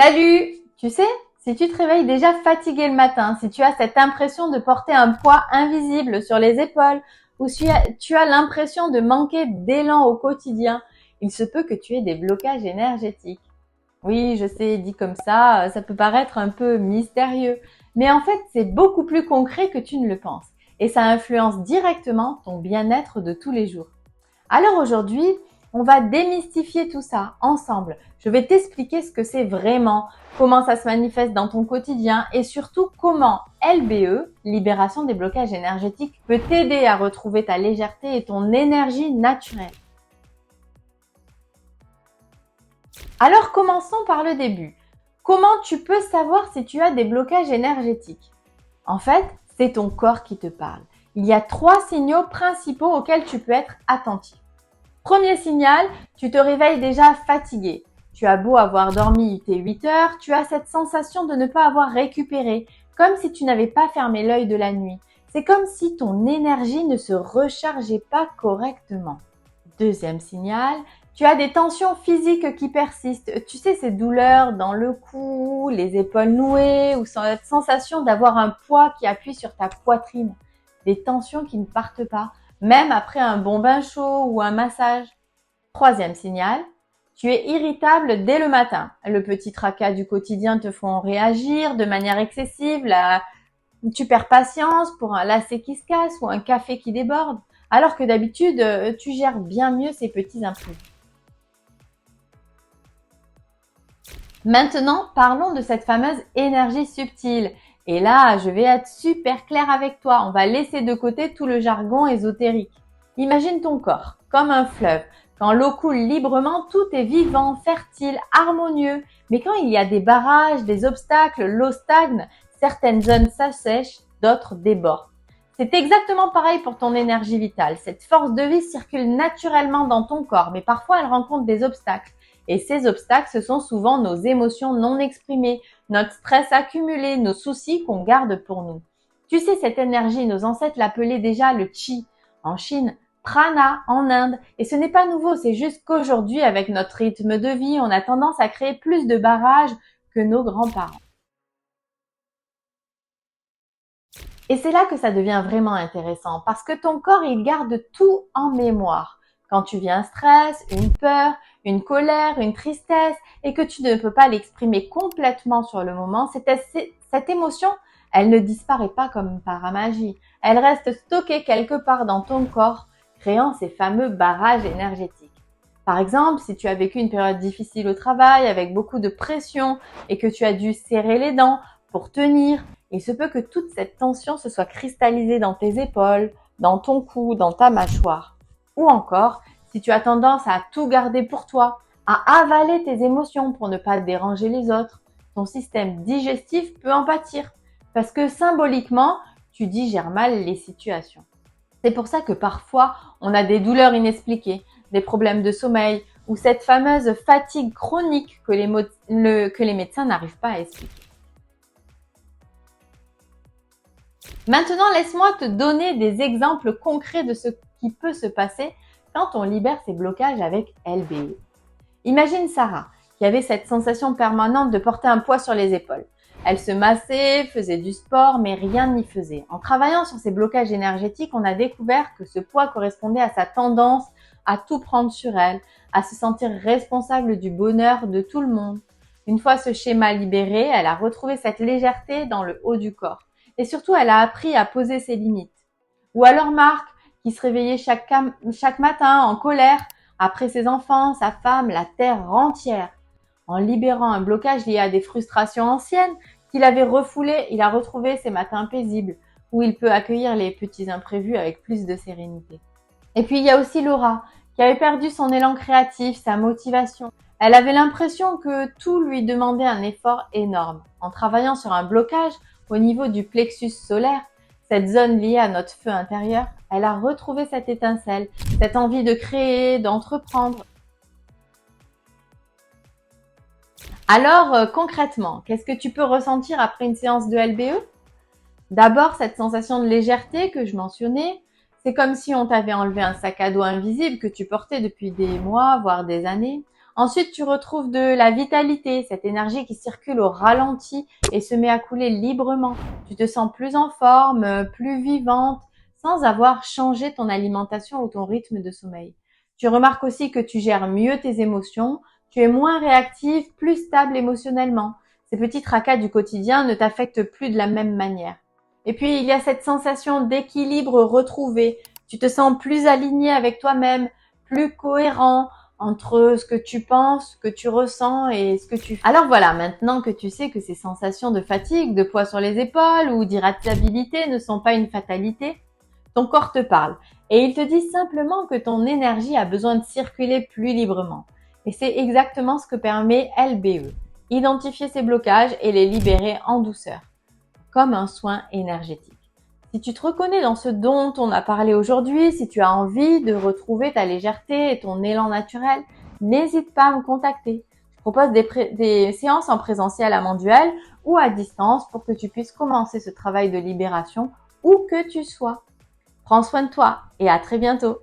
Salut! Tu sais, si tu te réveilles déjà fatigué le matin, si tu as cette impression de porter un poids invisible sur les épaules, ou si tu as l'impression de manquer d'élan au quotidien, il se peut que tu aies des blocages énergétiques. Oui, je sais, dit comme ça peut paraître un peu mystérieux, mais en fait, c'est beaucoup plus concret que tu ne le penses, et ça influence directement ton bien-être de tous les jours. Alors aujourd'hui, on va démystifier tout ça ensemble. Je vais t'expliquer ce que c'est vraiment, comment ça se manifeste dans ton quotidien et surtout comment LBE, libération des blocages énergétiques, peut t'aider à retrouver ta légèreté et ton énergie naturelle. Alors commençons par le début. Comment tu peux savoir si tu as des blocages énergétiques? En fait, c'est ton corps qui te parle. Il y a 3 signaux principaux auxquels tu peux être attentif. Premier signal, tu te réveilles déjà fatigué. Tu as beau avoir dormi tes 8 heures, tu as cette sensation de ne pas avoir récupéré, comme si tu n'avais pas fermé l'œil de la nuit. C'est comme si ton énergie ne se rechargeait pas correctement. Deuxième signal, tu as des tensions physiques qui persistent. Tu sais, ces douleurs dans le cou, les épaules nouées ou cette sensation d'avoir un poids qui appuie sur ta poitrine. Des tensions qui ne partent pas, même après un bon bain chaud ou un massage. Troisième signal, tu es irritable dès le matin. Le petit tracas du quotidien te font réagir de manière excessive. Tu perds patience pour un lacet qui se casse ou un café qui déborde, alors que d'habitude, tu gères bien mieux ces petits imprévus. Maintenant, parlons de cette fameuse énergie subtile. Et là, je vais être super claire avec toi. On va laisser de côté tout le jargon ésotérique. Imagine ton corps comme un fleuve. Quand l'eau coule librement, tout est vivant, fertile, harmonieux. Mais quand il y a des barrages, des obstacles, l'eau stagne, certaines zones s'assèchent, d'autres débordent. C'est exactement pareil pour ton énergie vitale. Cette force de vie circule naturellement dans ton corps, mais parfois elle rencontre des obstacles. Et ces obstacles, ce sont souvent nos émotions non exprimées, notre stress accumulé, nos soucis qu'on garde pour nous. Tu sais, cette énergie, nos ancêtres l'appelaient déjà le chi en Chine, prana en Inde. Et ce n'est pas nouveau, c'est juste qu'aujourd'hui, avec notre rythme de vie, on a tendance à créer plus de barrages que nos grands-parents. Et c'est là que ça devient vraiment intéressant parce que ton corps, il garde tout en mémoire. Quand tu vis un stress, une peur, une colère, une tristesse et que tu ne peux pas l'exprimer complètement sur le moment, cette émotion, elle ne disparaît pas comme par magie. Elle reste stockée quelque part dans ton corps, créant ces fameux barrages énergétiques. Par exemple, si tu as vécu une période difficile au travail avec beaucoup de pression et que tu as dû serrer les dents pour tenir, il se peut que toute cette tension se soit cristallisée dans tes épaules, dans ton cou, dans ta mâchoire. Ou encore, si tu as tendance à tout garder pour toi, à avaler tes émotions pour ne pas déranger les autres, ton système digestif peut en pâtir. Parce que symboliquement, tu digères mal les situations. C'est pour ça que parfois, on a des douleurs inexpliquées, des problèmes de sommeil ou cette fameuse fatigue chronique que les médecins n'arrivent pas à expliquer. Maintenant, laisse-moi te donner des exemples concrets de ce qui peut se passer quand on libère ses blocages avec LBE. Imagine Sarah, qui avait cette sensation permanente de porter un poids sur les épaules. Elle se massait, faisait du sport, mais rien n'y faisait. En travaillant sur ces blocages énergétiques, on a découvert que ce poids correspondait à sa tendance à tout prendre sur elle, à se sentir responsable du bonheur de tout le monde. Une fois ce schéma libéré, elle a retrouvé cette légèreté dans le haut du corps. Et surtout, elle a appris à poser ses limites. Ou alors Marc, qui se réveillait chaque matin en colère, après ses enfants, sa femme, la terre entière. En libérant un blocage lié à des frustrations anciennes qu'il avait refoulées, il a retrouvé ses matins paisibles, où il peut accueillir les petits imprévus avec plus de sérénité. Et puis il y a aussi Laura, qui avait perdu son élan créatif, sa motivation. Elle avait l'impression que tout lui demandait un effort énorme. En travaillant sur un blocage au niveau du plexus solaire, cette zone liée à notre feu intérieur, elle a retrouvé cette étincelle, cette envie de créer, d'entreprendre. Alors, concrètement, qu'est-ce que tu peux ressentir après une séance de LBE? D'abord, cette sensation de légèreté que je mentionnais, c'est comme si on t'avait enlevé un sac à dos invisible que tu portais depuis des mois, voire des années. Ensuite, tu retrouves de la vitalité, cette énergie qui circule au ralenti et se met à couler librement. Tu te sens plus en forme, plus vivante, sans avoir changé ton alimentation ou ton rythme de sommeil. Tu remarques aussi que tu gères mieux tes émotions, tu es moins réactive, plus stable émotionnellement. Ces petits tracas du quotidien ne t'affectent plus de la même manière. Et puis, il y a cette sensation d'équilibre retrouvé. Tu te sens plus aligné avec toi-même, plus cohérent entre ce que tu penses, ce que tu ressens et ce que tu fais. Alors voilà, maintenant que tu sais que ces sensations de fatigue, de poids sur les épaules ou d'irritabilité ne sont pas une fatalité, ton corps te parle et il te dit simplement que ton énergie a besoin de circuler plus librement. Et c'est exactement ce que permet LBE. Identifier ces blocages et les libérer en douceur, comme un soin énergétique. Si tu te reconnais dans ce dont on a parlé aujourd'hui, si tu as envie de retrouver ta légèreté et ton élan naturel, n'hésite pas à me contacter. Je propose des séances en présentiel à mon duel ou à distance pour que tu puisses commencer ce travail de libération où que tu sois. Prends soin de toi et à très bientôt.